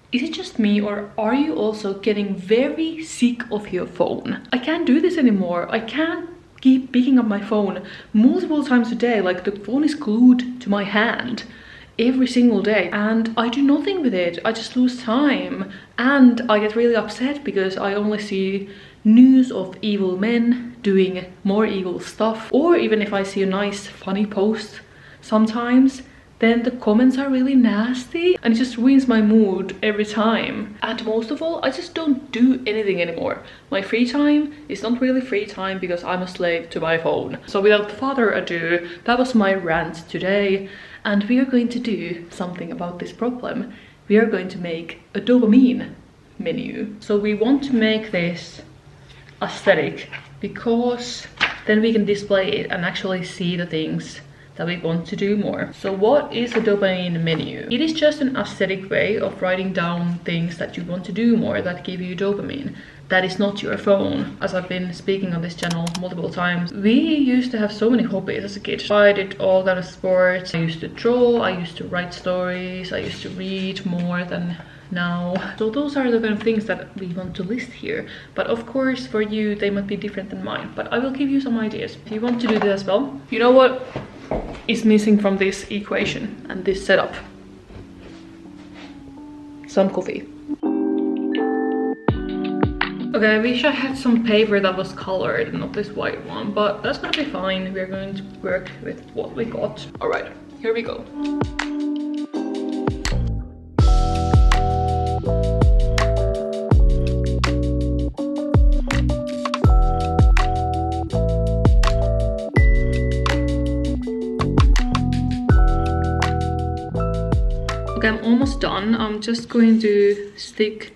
Is it just me, or are you also getting very sick of your phone? I can't do this anymore. I can't keep picking up my phone multiple times a day. Like, the phone is glued to my hand every single day and I do nothing with it. I just lose time and I get really upset because I only see news of evil men doing more evil stuff, or even if I see a nice funny post sometimes, then the comments are really nasty and it just ruins my mood every time. And most of all, I just don't do anything anymore. My free time is not really free time because I'm a slave to my phone. So without further ado, that was my rant today. And we are going to do something about this problem. We are going to make a dopamine menu. So we want to make this aesthetic because then we can display it and actually see the things that we want to do more. So what is a dopamine menu? It is just an aesthetic way of writing down things that you want to do more that give you dopamine. That is not your phone, as I've been speaking on this channel multiple times. We used to have so many hobbies as a kid. I did all kind of sports. I used to draw, I used to write stories, I used to read more than now. So those are the kind of things that we want to list here. But of course for you they might be different than mine. But I will give you some ideas. If you want to do this as well. You know what is missing from this equation and this setup? Some coffee. Okay, I wish I had some paper that was colored and not this white one, but that's gonna be fine. We're going to work with what we got. All right, here we go. Okay, I'm almost done. I'm just going to stick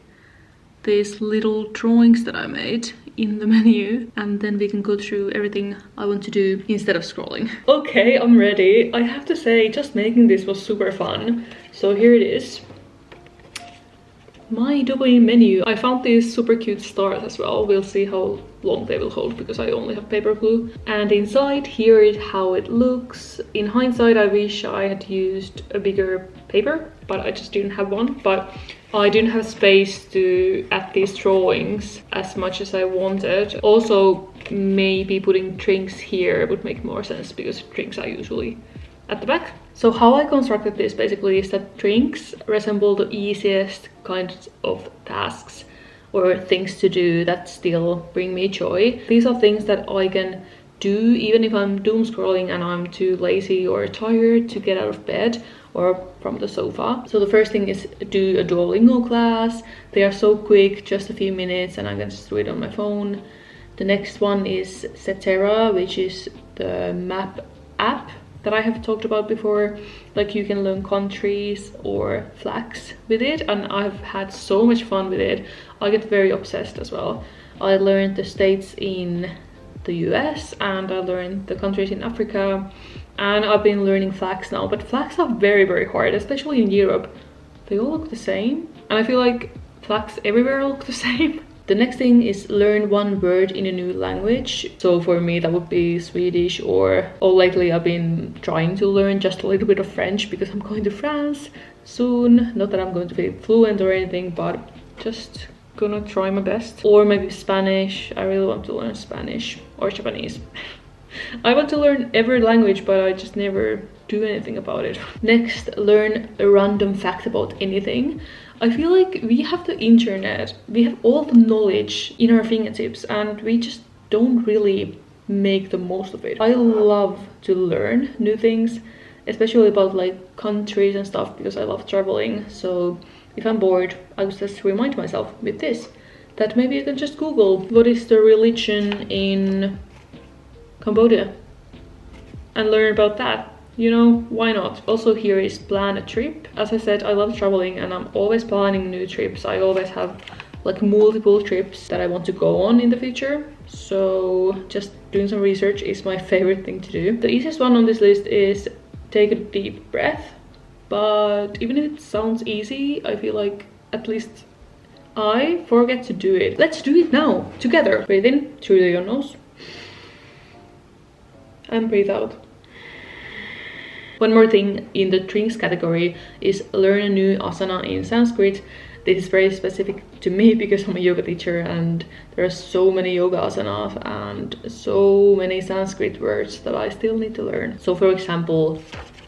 these little drawings that I made in the menu and then we can go through everything I want to do instead of scrolling. Okay, I'm ready. I have to say, just making this was super fun. So here it is. My dopamine menu. I found these super cute stars as well. We'll see how long they will hold because I only have paper glue. And inside, here is how it looks. In hindsight, I wish I had used a bigger paper, but I just didn't have one. But I didn't have space to add these drawings as much as I wanted. Also, maybe putting drinks here would make more sense because drinks are usually at the back. So how I constructed this basically is that drinks resemble the easiest kinds of tasks or things to do that still bring me joy. These are things that I can do even if I'm doom scrolling and I'm too lazy or tired to get out of bed or from the sofa. So the first thing is do a Duolingo class. They are so quick, just a few minutes, and I can just do it on my phone. The next one is Cetera, which is the map app that I have talked about before. Like, you can learn countries or flags with it, and I've had so much fun with it. I get very obsessed as well. I learned the states in the US and I learned the countries in Africa, and I've been learning flags now, but flags are very, very hard, especially in Europe. They all look the same, and I feel like flags everywhere look the same. The next thing is learn one word in a new language. So for me that would be Swedish, or lately I've been trying to learn just a little bit of French because I'm going to France soon. Not that I'm going to be fluent or anything, but just gonna try my best. Or maybe Spanish. I really want to learn Spanish or Japanese. I want to learn every language, but I just never do anything about it. Next, learn a random fact about anything. I feel like we have the internet, we have all the knowledge in our fingertips, and we just don't really make the most of it. I love to learn new things, especially about like countries and stuff, because I love traveling. So if I'm bored, I would just remind myself with this that maybe you can just Google what is the religion in Cambodia and learn about that. You know, why not? Also here is plan a trip. As I said, I love traveling and I'm always planning new trips. I always have like multiple trips that I want to go on in the future. So just doing some research is my favorite thing to do. The easiest one on this list is take a deep breath. But even if it sounds easy, I feel like at least I forget to do it. Let's do it now, together. Breathe in through your nose. And breathe out. One more thing in the drinks category is learn a new asana in Sanskrit. This is very specific to me because I'm a yoga teacher and there are so many yoga asanas and so many Sanskrit words that I still need to learn. So for example,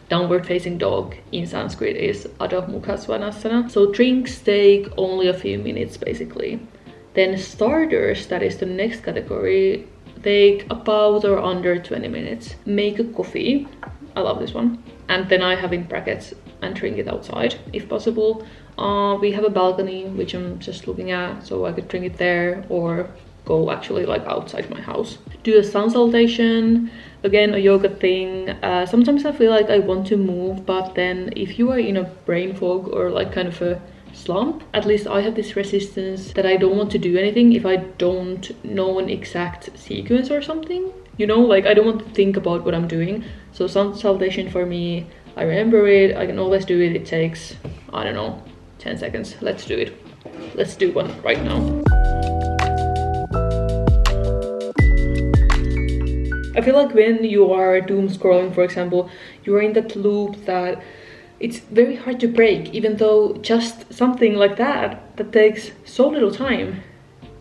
downward facing dog in Sanskrit is Adho Mukha Svanasana. So drinks take only a few minutes basically. Then starters, that is the next category, take about or under 20 minutes. Make a coffee, I love this one. And then I have in brackets, and drink it outside if possible. We have a balcony which I'm just looking at, so I could drink it there or go actually like outside my house. Do a sun salutation, again a yoga thing. Sometimes I feel like I want to move, but then if you are in a brain fog or like kind of a slump, at least I have this resistance that I don't want to do anything if I don't know an exact sequence or something. You know, like I don't want to think about what I'm doing. So sun salutation for me, I remember it, I can always do it. It takes, I don't know, 10 seconds. Let's do it. Let's do one right now. I feel like when you are doom scrolling, for example, you are in that loop that it's very hard to break, even though just something like that takes so little time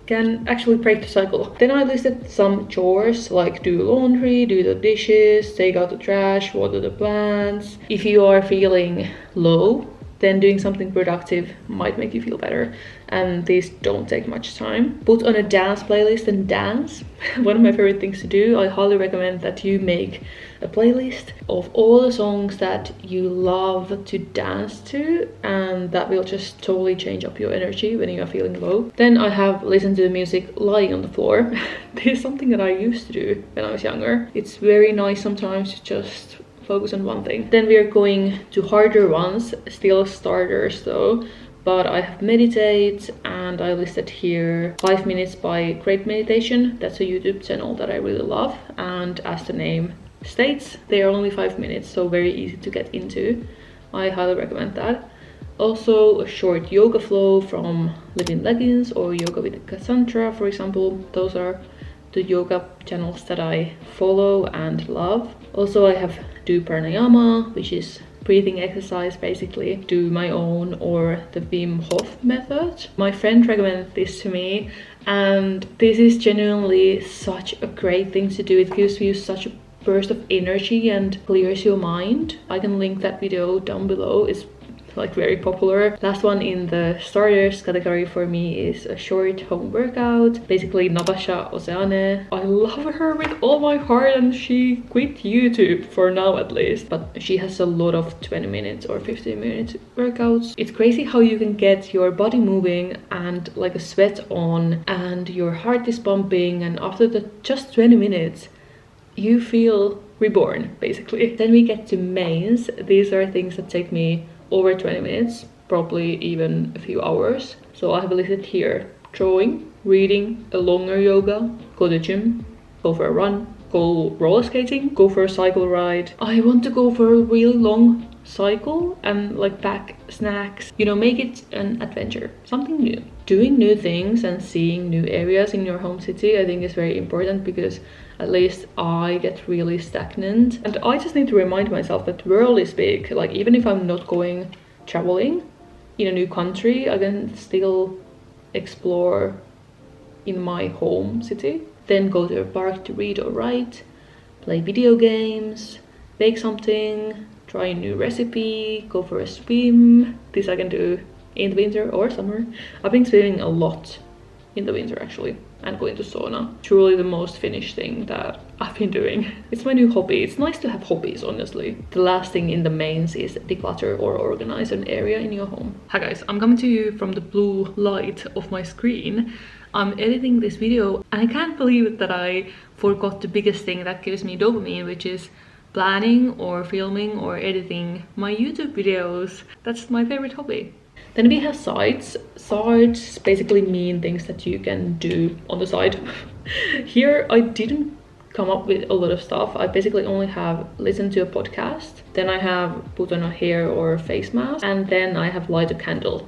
can actually break the cycle. Then I listed some chores like do laundry, do the dishes, take out the trash, water the plants. If you are feeling low, then doing something productive might make you feel better, and these don't take much time. Put on a dance playlist and dance. One of my favorite things to do. I highly recommend that you make a playlist of all the songs that you love to dance to, and that will just totally change up your energy when you are feeling low. Then I have listened to the music lying on the floor. This is something that I used to do when I was younger. It's very nice sometimes to just focus on one thing. Then we are going to harder ones, still starters though, but I have meditate, and I listed here 5 minutes by Great Meditation. That's a YouTube channel that I really love, and as the name states, they are only 5 minutes, so very easy to get into. I highly recommend that. Also a short yoga flow from Living Leggings or Yoga with Cassandra, for example. Those are the yoga channels that I follow and love. Also I have do pranayama, which is breathing exercise basically. Do my own or the Wim Hof method. My friend recommended this to me, and this is genuinely such a great thing to do. It gives you such a burst of energy and clears your mind. I can link that video down below. It's like very popular. Last one in the starters category for me is a short home workout, basically Natasha Oceane. I love her with all my heart, and she quit YouTube for now at least, but she has a lot of 20 minutes or 15 minute workouts. It's crazy how you can get your body moving and like a sweat on, and your heart is pumping, and after the just 20 minutes you feel reborn basically. Then we get to mains. These are things that take me over 20 minutes, probably even a few hours. So I have listed here drawing, reading, a longer yoga, go to the gym, go for a run, go roller skating, go for a cycle ride. I want to go for a really long cycle and like pack snacks, you know, make it an adventure, something new. Doing new things and seeing new areas in your home city I think is very important, because at least I get really stagnant, and I just need to remind myself that the world is big. Like even if I'm not going traveling in a new country, I can still explore in my home city. Then go to a park to read or write, play video games, bake something, try a new recipe, go for a swim. This I can do in the winter or summer. I've been swimming a lot in the winter actually, and going to sauna. Truly the most Finnish thing that I've been doing. It's my new hobby. It's nice to have hobbies, honestly. The last thing in the mains is declutter or organize an area in your home. Hi guys, I'm coming to you from the blue light of my screen. I'm editing this video and I can't believe that I forgot the biggest thing that gives me dopamine, which is planning or filming or editing my YouTube videos. That's my favorite hobby. Then we have sides. Sides basically mean things that you can do on the side. Here I didn't come up with a lot of stuff. I basically only have listened to a podcast, then I have put on a hair or face mask, and then I have light a candle.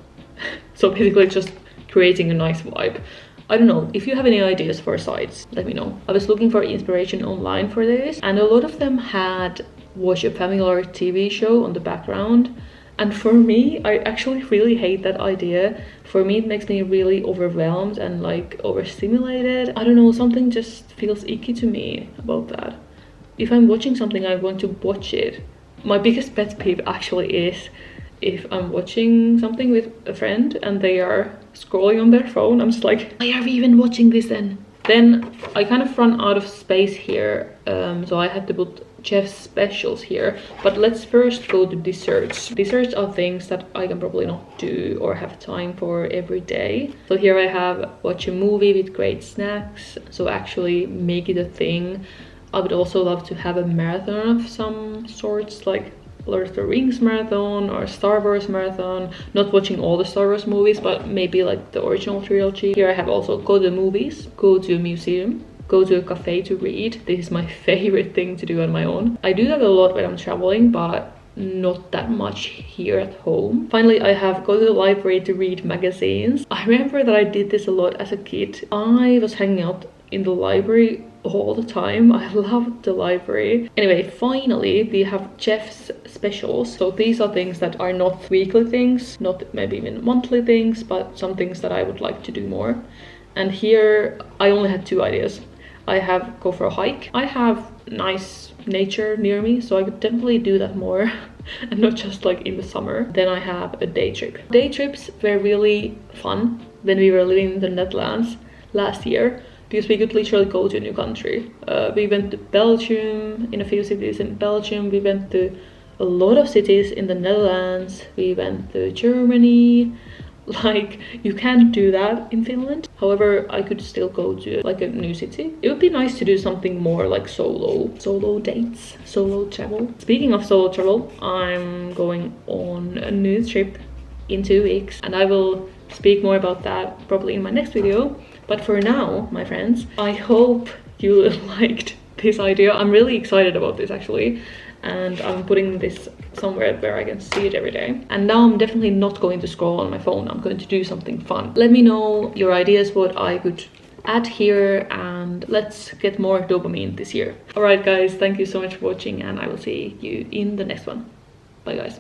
So basically just creating a nice vibe. I don't know, if you have any ideas for sides, let me know. I was looking for inspiration online for this, and a lot of them had watch a familiar TV show on the background, And for me, I actually really hate that idea. For me, it makes me really overwhelmed and like overstimulated. I don't know, something just feels icky to me about that. If I'm watching something, I want to watch it. My biggest pet peeve actually is if I'm watching something with a friend and they are scrolling on their phone. I'm just like, why are we even watching this then? Then I kind of run out of space here, so I had to put chef's specials here. But let's first go to desserts. Desserts are things that I can probably not do or have time for every day. So here I have watch a movie with great snacks, so actually make it a thing. I would also love to have a marathon of some sorts, like Lord of the Rings marathon or Star Wars marathon. Not watching all the Star Wars movies, but maybe like the original trilogy. Here I have also go to the movies, go to a museum, go to a cafe to read. This is my favorite thing to do on my own. I do that a lot when I'm traveling, but not that much here at home. Finally, I have go to the library to read magazines. I remember that I did this a lot as a kid. I was hanging out in the library all the time. I loved the library. Anyway, finally we have chef's specials. So these are things that are not weekly things, not maybe even monthly things, but some things that I would like to do more. And here I only had 2 ideas. I have go for a hike. I have nice nature near me, so I could definitely do that more and not just like in the summer. Then I have a day trip. Day trips were really fun when we were living in the Netherlands last year, because we could literally go to a new country. We went to Belgium, in a few cities in Belgium. We went to a lot of cities in the Netherlands. We went to Germany. Like, you can't do that in Finland. However, I could still go to like a new city. It would be nice to do something more like solo dates, solo travel. Speaking of solo travel, I'm going on a new trip in 2 weeks, and I will speak more about that probably in my next video. But for now, my friends, I hope you liked this idea. I'm really excited about this actually, and I'm putting this somewhere where I can see it every day. And now I'm definitely not going to scroll on my phone. I'm going to do something fun. Let me know your ideas, what I could add here, and let's get more dopamine this year. Alright guys, thank you so much for watching, and I will see you in the next one. Bye guys.